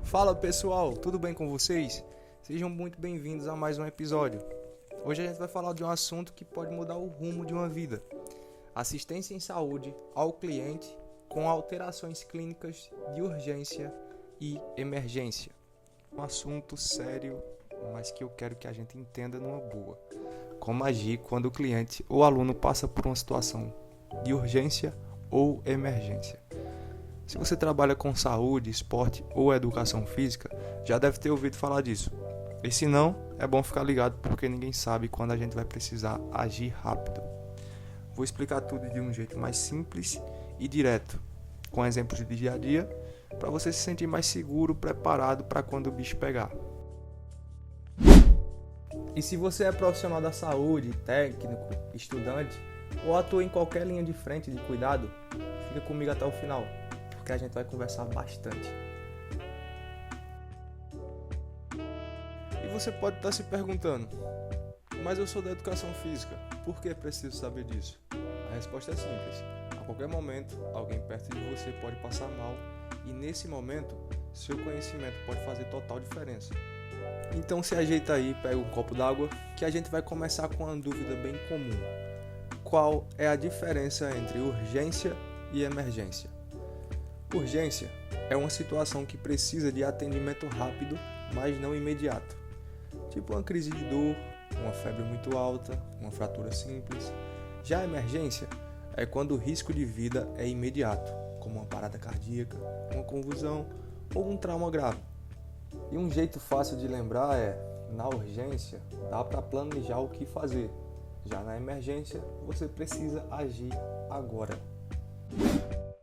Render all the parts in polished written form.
Fala pessoal, tudo bem com vocês? Sejam muito bem-vindos a mais um episódio. Hoje a gente vai falar de um assunto que pode mudar o rumo de uma vida: assistência em saúde ao cliente com alterações clínicas de urgência e emergência. Um assunto sério, mas que eu quero que a gente entenda numa boa. Como agir quando o cliente ou aluno passa por uma situação de urgência ou emergência. Se você trabalha com saúde, esporte ou educação física, já deve ter ouvido falar disso. E se não, é bom ficar ligado porque ninguém sabe quando a gente vai precisar agir rápido. Vou explicar tudo de um jeito mais simples e direto, com exemplos de dia a dia, para você se sentir mais seguro, preparado para quando o bicho pegar. E se você é profissional da saúde, técnico, estudante, ou atua em qualquer linha de frente de cuidado, fica comigo até o final, porque a gente vai conversar bastante. E você pode estar se perguntando, mas eu sou da educação física, por que preciso saber disso? A resposta é simples. A qualquer momento, alguém perto de você pode passar mal e nesse momento, seu conhecimento pode fazer total diferença. Então se ajeita aí, pega um copo d'água, que a gente vai começar com uma dúvida bem comum. Qual é a diferença entre urgência e emergência? Urgência é uma situação que precisa de atendimento rápido, mas não imediato. Tipo uma crise de dor, uma febre muito alta, uma fratura simples. Já a emergência é quando o risco de vida é imediato, como uma parada cardíaca, uma convulsão ou um trauma grave. E um jeito fácil de lembrar é, na urgência, dá para planejar o que fazer. Já na emergência, você precisa agir agora.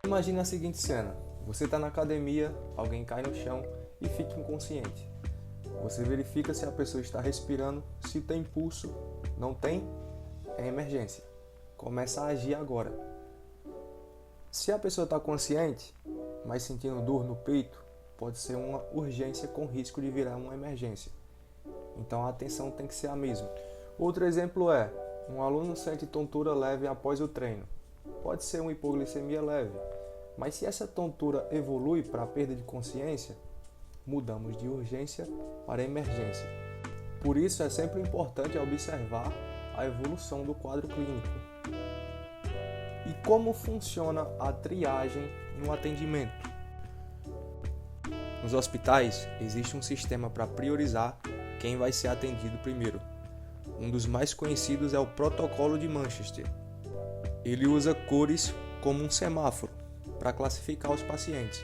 Imagine a seguinte cena. Você está na academia, alguém cai no chão e fica inconsciente. Você verifica se a pessoa está respirando, se tem pulso, não tem, é emergência. Começa a agir agora. Se a pessoa está consciente, mas sentindo dor no peito, pode ser uma urgência com risco de virar uma emergência. Então a atenção tem que ser a mesma. Outro exemplo é, um aluno sente tontura leve após o treino. Pode ser uma hipoglicemia leve, mas se essa tontura evolui para a perda de consciência, mudamos de urgência para emergência. Por isso é sempre importante observar a evolução do quadro clínico. E como funciona a triagem no atendimento? Nos hospitais, existe um sistema para priorizar quem vai ser atendido primeiro. Um dos mais conhecidos é o Protocolo de Manchester. Ele usa cores como um semáforo para classificar os pacientes.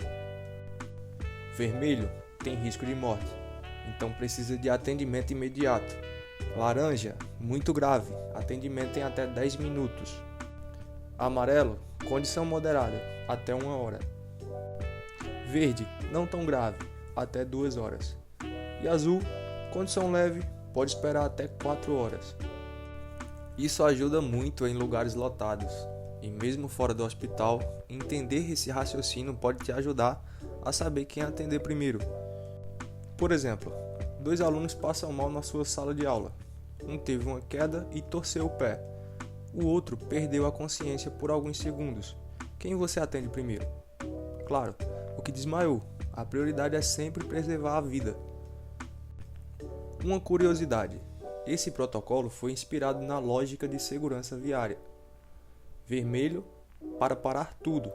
Vermelho tem risco de morte, então precisa de atendimento imediato. Laranja, muito grave, atendimento em até 10 minutos. Amarelo, condição moderada, até 1 hora. Verde, não tão grave, até 2 horas. E azul, condição leve, pode esperar até 4 horas. Isso ajuda muito em lugares lotados. E mesmo fora do hospital, entender esse raciocínio pode te ajudar a saber quem atender primeiro. Por exemplo, 2 alunos passam mal na sua sala de aula. Um teve uma queda e torceu o pé. O outro perdeu a consciência por alguns segundos. Quem você atende primeiro? Claro, o que desmaiou. A prioridade é sempre preservar a vida. Uma curiosidade: esse protocolo foi inspirado na lógica de segurança viária. Vermelho para parar tudo,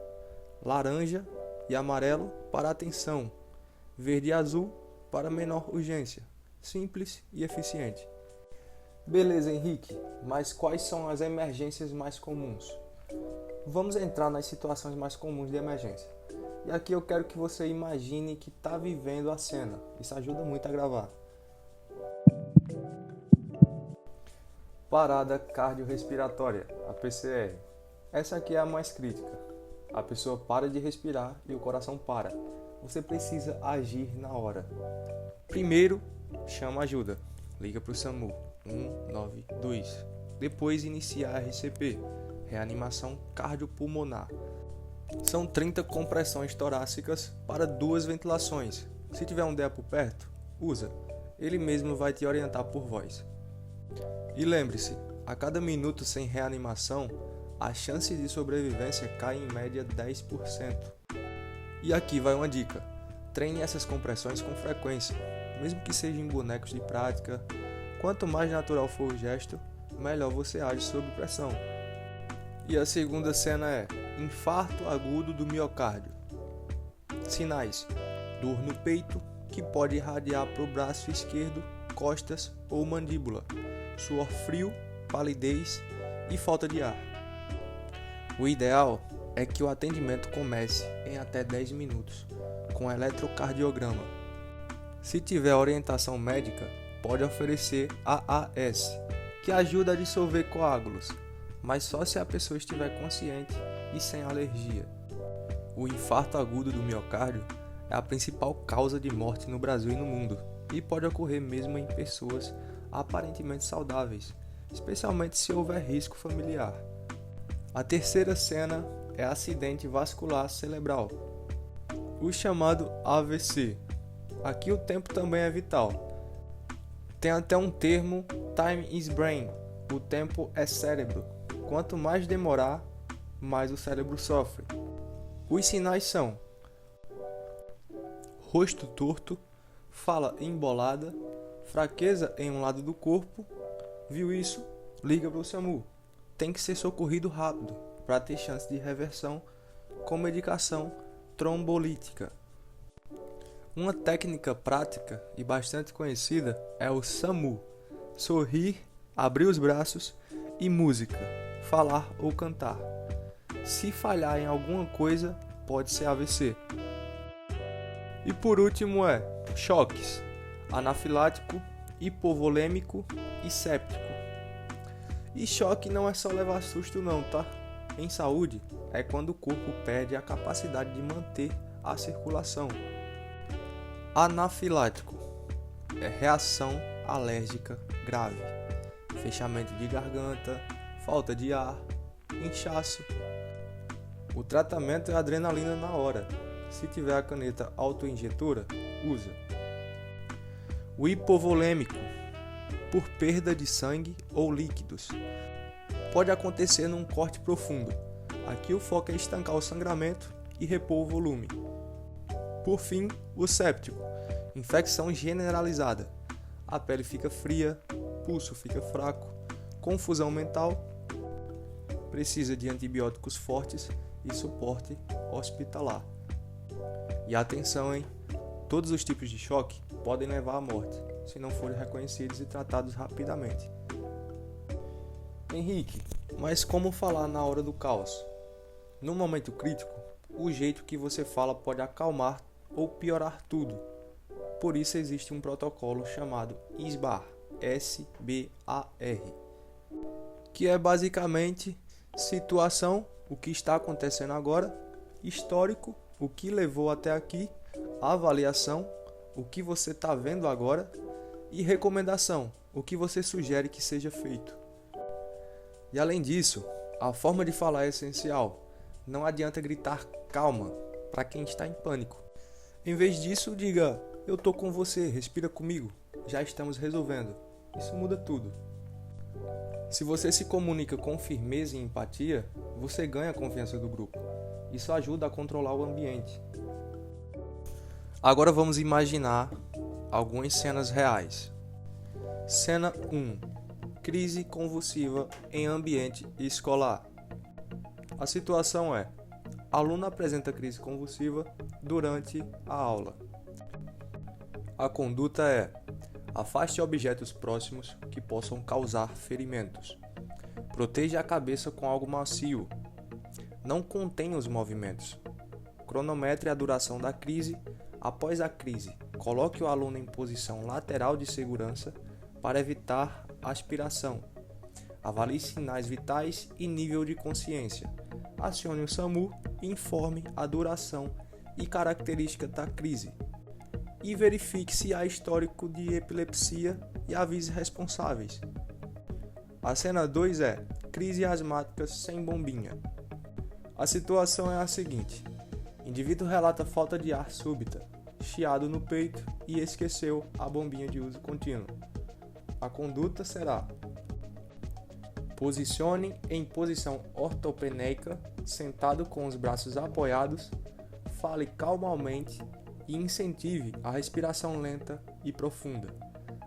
laranja e amarelo para atenção, verde e azul para menor urgência. Simples e eficiente. Beleza, Henrique, mas quais são as emergências mais comuns? Vamos entrar nas situações mais comuns de emergência. E aqui eu quero que você imagine que está vivendo a cena. Isso ajuda muito a gravar. Parada cardiorrespiratória, a PCR. Essa aqui é a mais crítica. A pessoa para de respirar e o coração para. Você precisa agir na hora. Primeiro, chama ajuda. Liga para o SAMU 192. Depois inicia a RCP, reanimação cardiopulmonar. São 30 compressões torácicas para 2 ventilações. Se tiver um DEA por perto, usa. Ele mesmo vai te orientar por voz. E lembre-se, a cada minuto sem reanimação, a chance de sobrevivência cai em média 10%. E aqui vai uma dica. Treine essas compressões com frequência, mesmo que seja em bonecos de prática. Quanto mais natural for o gesto, melhor você age sob pressão. E a segunda cena é infarto agudo do miocárdio. Sinais: dor no peito, que pode irradiar para o braço esquerdo, costas ou mandíbula, suor frio, palidez e falta de ar. O ideal é que o atendimento comece em até 10 minutos, com eletrocardiograma. Se tiver orientação médica, pode oferecer AAS, que ajuda a dissolver coágulos, mas só se a pessoa estiver consciente e sem alergia. O infarto agudo do miocárdio é a principal causa de morte no Brasil e no mundo, e pode ocorrer mesmo em pessoas aparentemente saudáveis, especialmente se houver risco familiar. A terceira cena é acidente vascular cerebral, o chamado AVC. Aqui o tempo também é vital. Tem até um termo, time is brain, o tempo é cérebro. Quanto mais demorar, mais o cérebro sofre. Os sinais são rosto torto, fala embolada, fraqueza em um lado do corpo. Viu isso? Liga para o SAMU. Tem que ser socorrido rápido para ter chance de reversão com medicação trombolítica. Uma técnica prática e bastante conhecida é o SAMU: sorrir, abrir os braços e música, falar ou cantar. Se falhar em alguma coisa, pode ser AVC. E por último é choques: anafilático, hipovolêmico e séptico. E choque não é só levar susto não, tá? Em saúde, é quando o corpo perde a capacidade de manter a circulação. Anafilático é reação alérgica grave, fechamento de garganta, falta de ar, inchaço. O tratamento é adrenalina na hora. Se tiver a caneta autoinjetora, usa. O hipovolêmico, por perda de sangue ou líquidos. Pode acontecer num corte profundo. Aqui o foco é estancar o sangramento e repor o volume. Por fim, o séptico, infecção generalizada. A pele fica fria, pulso fica fraco, confusão mental, precisa de antibióticos fortes e suporte hospitalar. E atenção, hein? Todos os tipos de choque podem levar à morte, se não forem reconhecidos e tratados rapidamente. Henrique, mas como falar na hora do caos? No momento crítico, o jeito que você fala pode acalmar ou piorar tudo. Por isso existe um protocolo chamado SBAR, S-B-A-R, que é basicamente situação, o que está acontecendo agora, histórico, o que levou até aqui, avaliação, o que você está vendo agora, e recomendação, o que você sugere que seja feito. E além disso, a forma de falar é essencial. Não adianta gritar calma para quem está em pânico. Em vez disso, diga: eu tô com você, respira comigo, já estamos resolvendo. Isso muda tudo. Se você se comunica com firmeza e empatia, você ganha a confiança do grupo. Isso ajuda a controlar o ambiente. Agora vamos imaginar algumas cenas reais. Cena 1. Crise convulsiva em ambiente escolar. A situação é: aluno apresenta crise convulsiva durante a aula. A conduta é: afaste objetos próximos que possam causar ferimentos. Proteja a cabeça com algo macio. Não contenha os movimentos. Cronometre a duração da crise. Após a crise, coloque o aluno em posição lateral de segurança para evitar aspiração. Avalie sinais vitais e nível de consciência. Acione o SAMU e informe a duração e característica da crise. E verifique se há histórico de epilepsia e avise responsáveis. A cena 2 é crise asmática sem bombinha. A situação é a seguinte: indivíduo relata falta de ar súbita, chiado no peito e esqueceu a bombinha de uso contínuo. A conduta será: posicione em posição ortopneica, sentado com os braços apoiados, fale calmamente e incentive a respiração lenta e profunda.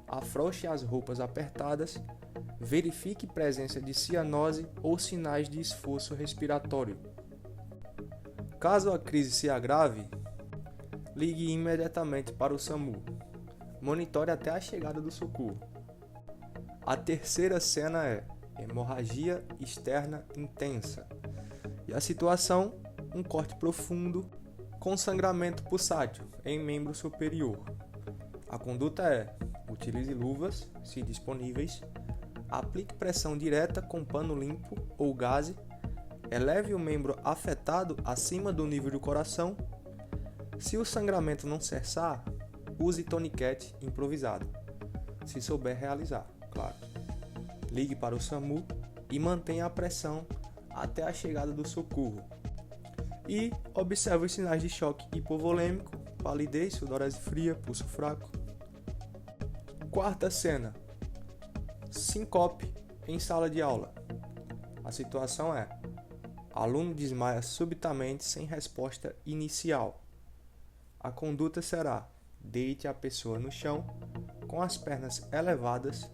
Afrouxe as roupas apertadas, verifique presença de cianose ou sinais de esforço respiratório. Caso a crise se agrave, ligue imediatamente para o SAMU. Monitore até a chegada do socorro. A terceira cena é hemorragia externa intensa. E a situação, um corte profundo com sangramento pulsátil em membro superior. A conduta é: utilize luvas, se disponíveis, aplique pressão direta com pano limpo ou gaze, eleve o membro afetado acima do nível do coração. Se o sangramento não cessar, use toniquete improvisado, se souber realizar, claro. Ligue para o SAMU e mantenha a pressão até a chegada do socorro. E observe os sinais de choque hipovolêmico, palidez, sudorese fria, pulso fraco. Quarta cena: sincope em sala de aula. A situação é: aluno desmaia subitamente sem resposta inicial. A conduta será: deite a pessoa no chão, com as pernas elevadas,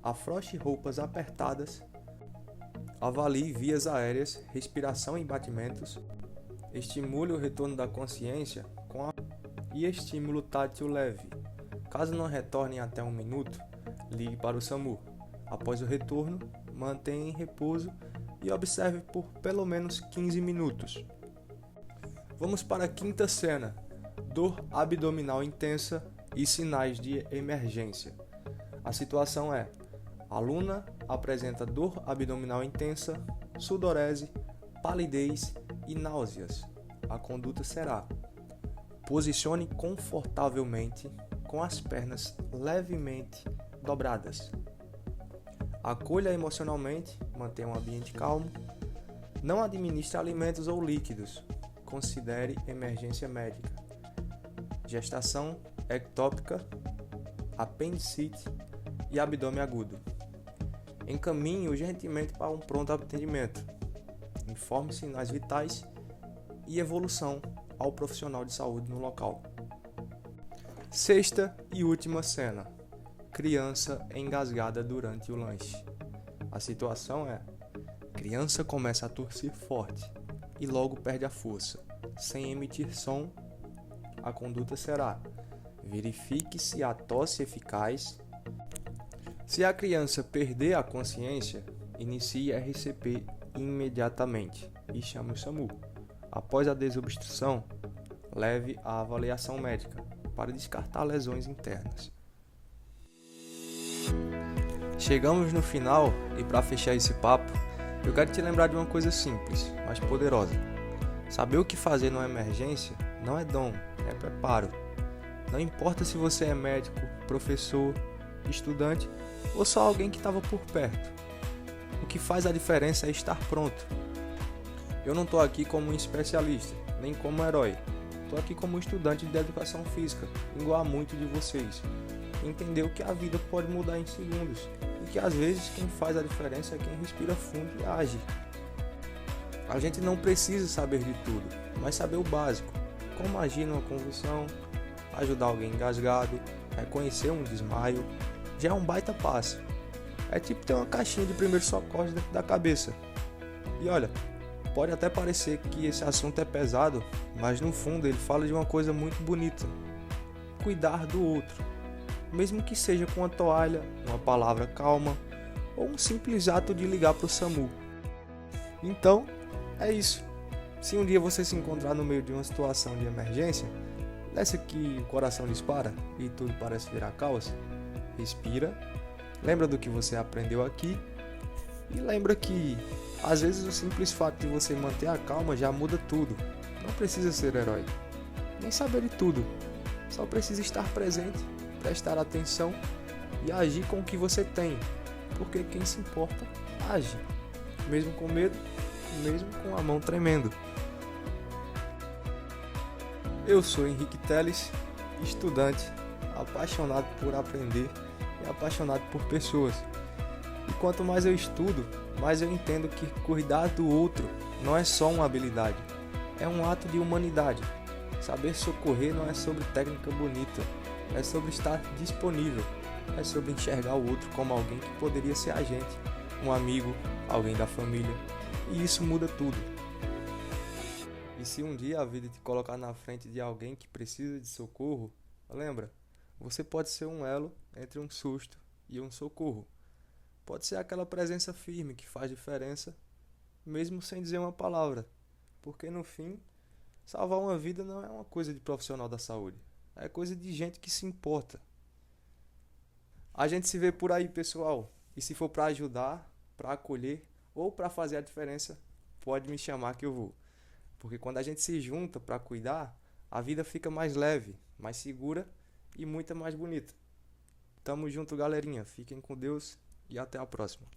afrouxe roupas apertadas, avalie vias aéreas, respiração e batimentos, estimule o retorno da consciência e estímulo tátil leve. Caso não retornem até 1 minuto, ligue para o SAMU. Após o retorno, mantenha em repouso e observe por pelo menos 15 minutos. Vamos para a quinta cena: dor abdominal intensa e sinais de emergência. A situação é: aluna apresenta dor abdominal intensa, sudorese, palidez e náuseas. A conduta será: posicione confortavelmente com as pernas levemente dobradas. Acolha emocionalmente, mantenha um ambiente calmo. Não administre alimentos ou líquidos. Considere emergência médica. Gestação ectópica, apendicite e abdômen agudo. Encaminhe urgentemente para um pronto atendimento. Informe sinais vitais e evolução ao profissional de saúde no local. Sexta e última cena: criança engasgada durante o lanche. A situação é: criança começa a tossir forte e logo perde a força, sem emitir som. A conduta será: verifique se a tosse é eficaz. Se a criança perder a consciência, inicie RCP imediatamente e chame o SAMU. Após a desobstrução, leve à avaliação médica para descartar lesões internas. Chegamos no final e para fechar esse papo, eu quero te lembrar de uma coisa simples, mas poderosa. Saber o que fazer numa emergência não é dom, é preparo. Não importa se você é médico, professor, estudante ou só alguém que estava por perto. O que faz a diferença é estar pronto. Eu não estou aqui como um especialista, nem como um herói. Estou aqui como um estudante de educação física, igual a muitos de vocês. Entender que a vida pode mudar em segundos e que às vezes quem faz a diferença é quem respira fundo e age. A gente não precisa saber de tudo, mas saber o básico. Como agir numa convulsão, ajudar alguém engasgado, reconhecer um desmaio, já é um baita passo. É tipo ter uma caixinha de primeiros socorros dentro da cabeça. E olha, pode até parecer que esse assunto é pesado, mas no fundo ele fala de uma coisa muito bonita: cuidar do outro. Mesmo que seja com uma toalha, uma palavra calma ou um simples ato de ligar para o SAMU. Então, é isso. Se um dia você se encontrar no meio de uma situação de emergência, dessa que o coração dispara e tudo parece virar caos, respira, lembra do que você aprendeu aqui e lembra que às vezes o simples fato de você manter a calma já muda tudo. Não precisa ser herói, nem saber de tudo, só precisa estar presente, prestar atenção e agir com o que você tem, porque quem se importa, age, mesmo com medo, mesmo com a mão tremendo. Eu sou Henrique Teles, estudante, apaixonado por aprender e apaixonado por pessoas. E quanto mais eu estudo, mais eu entendo que cuidar do outro não é só uma habilidade, é um ato de humanidade. Saber socorrer não é sobre técnica bonita, é sobre estar disponível, é sobre enxergar o outro como alguém que poderia ser a gente, um amigo, alguém da família, e isso muda tudo. E se um dia a vida te colocar na frente de alguém que precisa de socorro, lembra, você pode ser um elo entre um susto e um socorro. Pode ser aquela presença firme que faz diferença, mesmo sem dizer uma palavra, porque no fim, salvar uma vida não é uma coisa de profissional da saúde, é coisa de gente que se importa. A gente se vê por aí, pessoal, e se for para ajudar, para acolher ou para fazer a diferença, pode me chamar que eu vou. Porque quando a gente se junta para cuidar, a vida fica mais leve, mais segura e muito mais bonita. Tamo junto, galerinha. Fiquem com Deus e até a próxima.